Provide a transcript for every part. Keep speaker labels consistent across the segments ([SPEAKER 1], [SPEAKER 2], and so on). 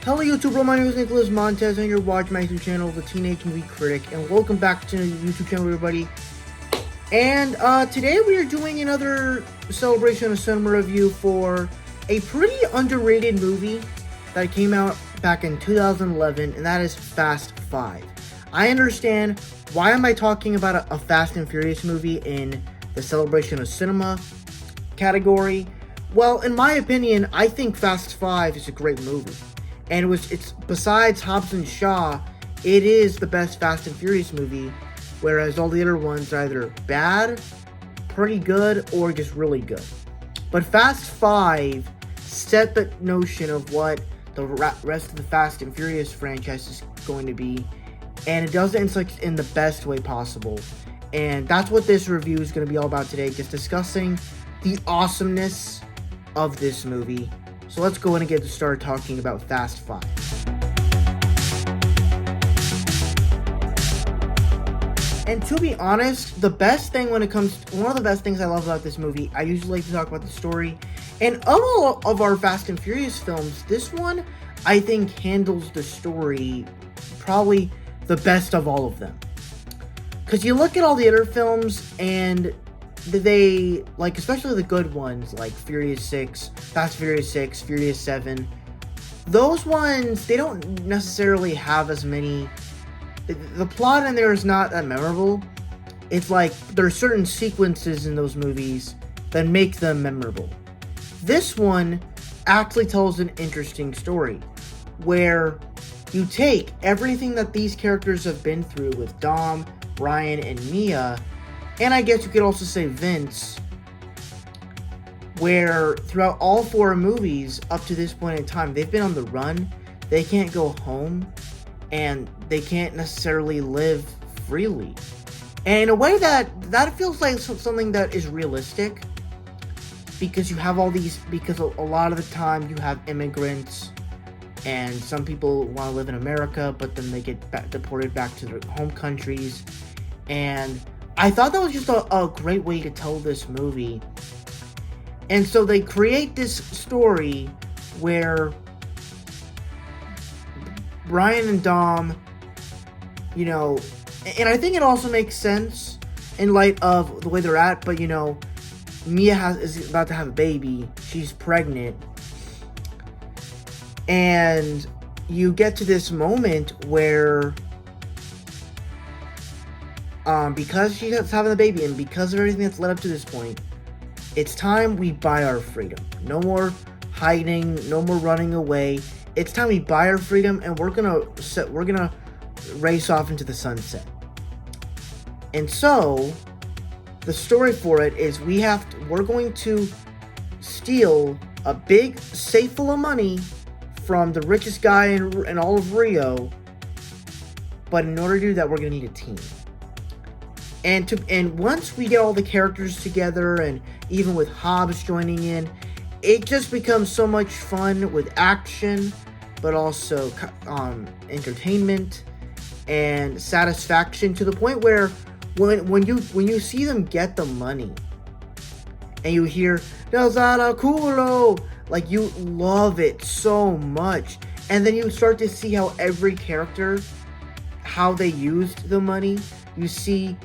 [SPEAKER 1] Hello YouTube, my name is Nicholas Montez and you're watching my YouTube channel, The Teenage Movie Critic, and welcome back to the YouTube channel, everybody. And today we are doing another celebration of cinema review for a pretty underrated movie that came out back in 2011, and that is Fast 5. I understand, why am I talking about a Fast and Furious movie in the celebration of cinema category? Well, in my opinion, I think Fast 5 is a great movie. And it's besides Hobbs and Shaw, it is the best Fast and Furious movie, whereas all the other ones are either bad, pretty good, or just really good. But Fast 5 set the notion of what the rest of the Fast and Furious franchise is going to be, and it does it in the best way possible. And that's what this review is going to be all about today, just discussing the awesomeness of this movie. So let's go in and get started talking about Fast 5. And to be honest, one of the best things I love about this movie, I usually like to talk about the story. And of all of our Fast and Furious films, this one, I think, handles the story probably the best of all of them. Because you look at all the other films, and they, like, especially the good ones, like Furious 6, Fast Furious 6, Furious 7, those ones, they don't necessarily have as many, the plot in there is not that memorable. It's like, there are certain sequences in those movies that make them memorable. This one actually tells an interesting story, where you take everything that these characters have been through with Dom, Brian, and Mia, and I guess you could also say Vince, where throughout all 4 movies up to this point in time, they've been on the run, they can't go home, and they can't necessarily live freely. And in a way that feels like something that is realistic, because you have because a lot of the time you have immigrants, and some people want to live in America, but then they get deported back to their home countries. And I thought that was just a great way to tell this movie. And so they create this story where Brian and Dom, and I think it also makes sense in light of the way they're at, but Mia is about to have a baby, she's pregnant, and you get to this moment where because she's having the baby, and because of everything that's led up to this point, it's time we buy our freedom. No more hiding, no more running away. It's time we buy our freedom, and we're gonna race off into the sunset. And so, the story for it is we're going to steal a big safe full of money from the richest guy in all of Rio. But in order to do that, we're gonna need a team. And once we get all the characters together, and even with Hobbs joining in, it just becomes so much fun with action, but also entertainment and satisfaction, to the point where when you see them get the money and you hear Del Zara Culo, like, you love it so much. And then you start to see how every character, how they used the money. You see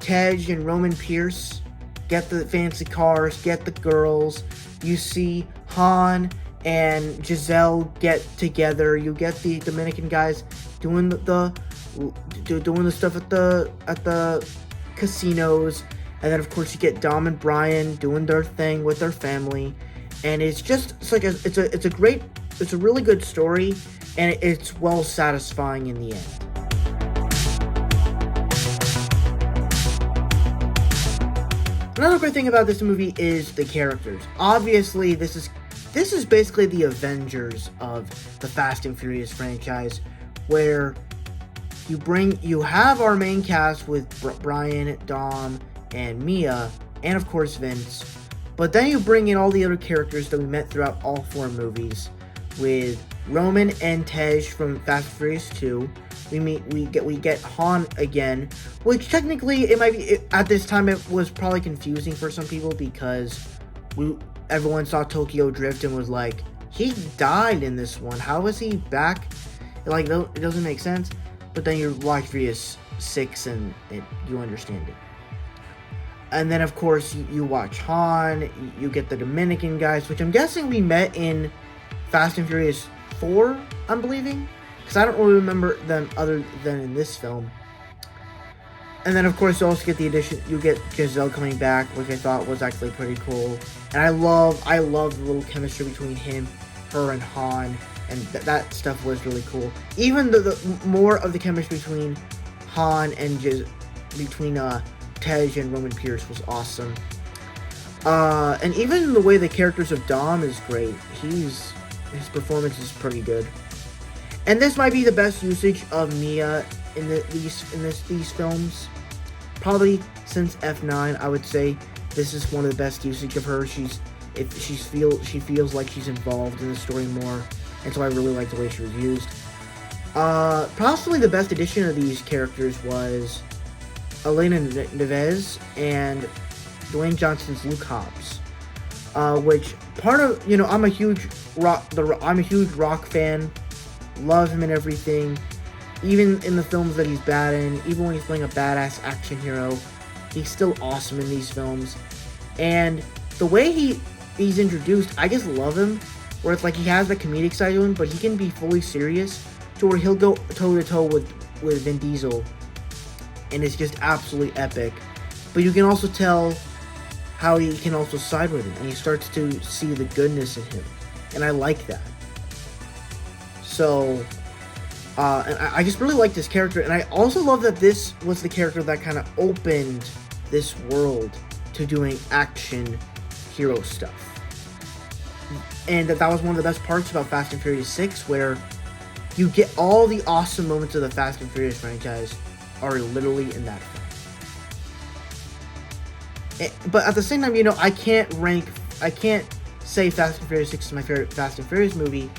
[SPEAKER 1] Tej and Roman Pierce get the fancy cars, get the girls. You see Han and Giselle get together. You get the Dominican guys doing the stuff at the casinos, and then of course you get Dom and Brian doing their thing with their family. And it's a really good story, and it's well satisfying in the end. Another great thing about this movie is the characters. Obviously, this is basically the Avengers of the Fast and Furious franchise, where you have our main cast with Brian, Dom, and Mia, and of course Vince. But then you bring in all the other characters that we met throughout all 4 movies, with Roman and Tej from Fast and Furious 2. We get Han again, which technically at this time it was probably confusing for some people, because everyone saw Tokyo Drift and was like, He died in this one. How is he back? Like, it doesn't make sense. But then you watch Furious 6 and you understand it. And then, of course, you watch Han. You get the Dominican guys, which I'm guessing we met in Fast and Furious 4, I'm believing. Because I don't really remember them other than in this film. And then, of course, you also get the addition. You get Giselle coming back, which I thought was actually pretty cool. And I love the little chemistry between her and Han, and that stuff was really cool. Even the more of the chemistry between Han and between Tej and Roman Pierce was awesome. And even the way the characters of Dom is great. His performance is pretty good. And this might be the best usage of Mia in these films. Probably since F9, I would say this is one of the best usage of her. She feels like she's involved in the story more, and so I really like the way she was used. Possibly the best addition of these characters was Elena Neves and Dwayne Johnson's Luke Hobbs, which I'm a huge rock fan, love him and everything. Even in the films that he's bad in, even when he's playing a badass action hero, he's still awesome in these films. And the way he's introduced, I just love him. Where it's like he has the comedic side to him, but he can be fully serious to where he'll go toe-to-toe with Vin Diesel. And it's just absolutely epic. But you can also tell how he can also side with him. And he starts to see the goodness in him. And I like that. So... and I just really like this character, and I also love that this was the character that kind of opened this world to doing action hero stuff. And that was one of the best parts about Fast and Furious 6, where you get all the awesome moments of the Fast and Furious franchise are literally in that film. But at the same time, I can't say Fast and Furious 6 is my favorite Fast and Furious movie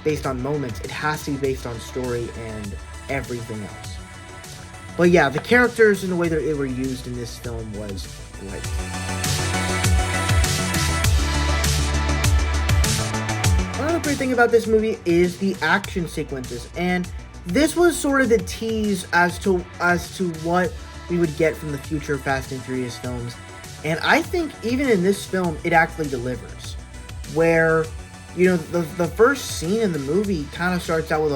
[SPEAKER 1] based on moments. It has to be based on story and everything else. But yeah, the characters and the way that they were used in this film was great. Another great thing about this movie is the action sequences, and this was sort of the tease as to what we would get from the future Fast and Furious films. And I think even in this film, it actually delivers. Where the first scene in the movie kind of starts out with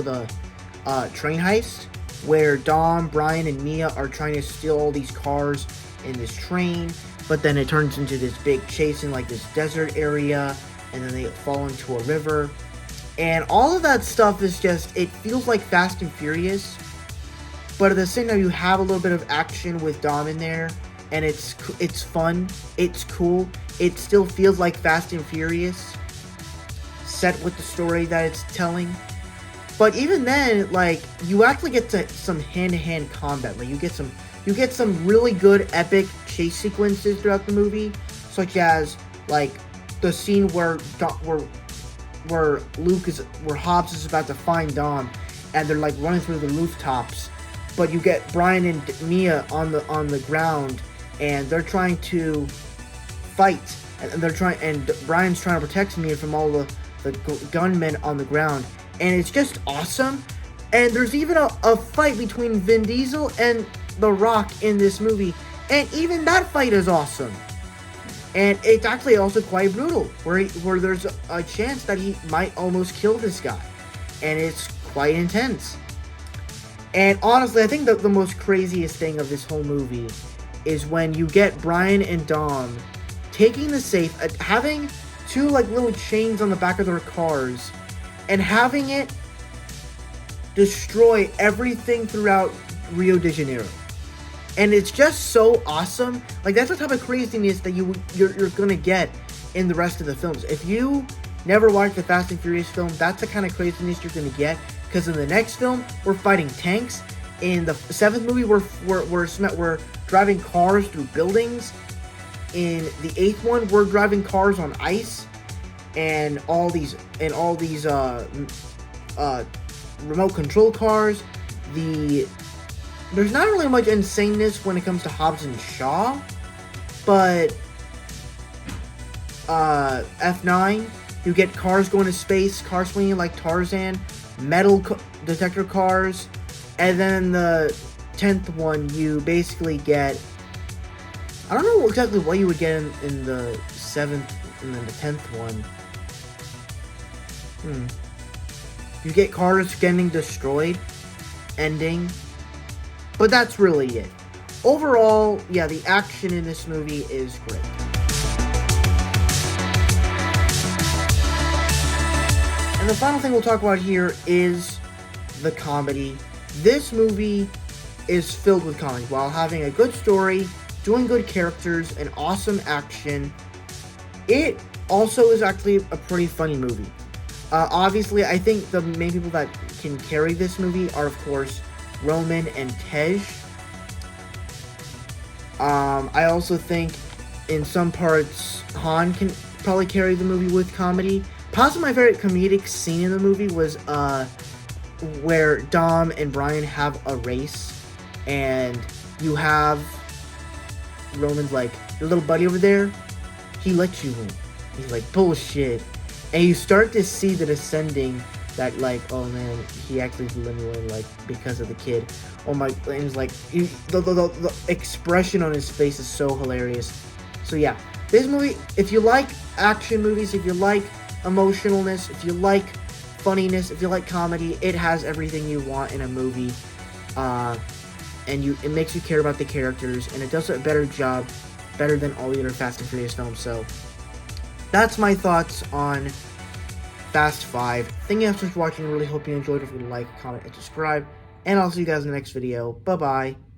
[SPEAKER 1] a train heist, where Dom, Brian, and Mia are trying to steal all these cars in this train, but then it turns into this big chase in like this desert area, and then they fall into a river, and all of that stuff is just, it feels like Fast and Furious, but at the same time you have a little bit of action with Dom in there, and it's fun, it's cool. It still feels like Fast and Furious, set with the story that it's telling. But even then, like, you actually get to some hand-to-hand combat. Like, you get some really good epic chase sequences throughout the movie, such as like the scene where Hobbs is about to find Dom, and they're like running through the rooftops. But you get Brian and Mia on the ground, and they're trying to fight, and Brian's trying to protect Mia from all the gunmen on the ground, and it's just awesome. And there's even a fight between Vin Diesel and The Rock in this movie, and even that fight is awesome. And it's actually also quite brutal, where there's a chance that he might almost kill this guy, and it's quite intense. And honestly, I think the most craziest thing of this whole movie is when you get Brian and Dom taking the safe, having two like little chains on the back of their cars, and having it destroy everything throughout Rio de Janeiro. And it's just so awesome. Like, that's the type of craziness that you're gonna get in the rest of the films. If you never watched the Fast and Furious film, that's the kind of craziness you're gonna get. Because in the next film, we're fighting tanks. In the 7th movie, we're driving cars through buildings. In the 8th one, we're driving cars on ice, and all these remote control cars. There's not really much insaneness when it comes to Hobbs and Shaw, but F9, You get cars going to space, cars swinging like Tarzan, metal detector cars, and then the 10th one, you basically get, I don't know exactly what you would get in the 7th and then the 10th one. You get cars getting destroyed, ending, but that's really it. Overall, yeah, the action in this movie is great. And the final thing we'll talk about here is the comedy. This movie is filled with comedy while having a good story, doing good characters, and awesome action. It also is actually a pretty funny movie. Obviously, I think the main people that can carry this movie are, of course, Roman and Tej. I also think in some parts Han can probably carry the movie with comedy. Possibly my favorite comedic scene in the movie was where Dom and Brian have a race, and you have Roman's like, your little buddy over there, he let you win. He's like, bullshit. And you start to see the descending that, like, oh man, he actually let me win, like, because of the kid. Oh my, and it's like, the expression on his face is so hilarious. So yeah, this movie, if you like action movies, if you like emotionalness, if you like funniness, if you like comedy, it has everything you want in a movie. And it makes you care about the characters, and it does a better job, better than all the other Fast and Furious films. So that's my thoughts on Fast 5. Thank you guys so much for watching. I really hope you enjoyed. If you like, comment, and subscribe. And I'll see you guys in the next video. Bye-bye.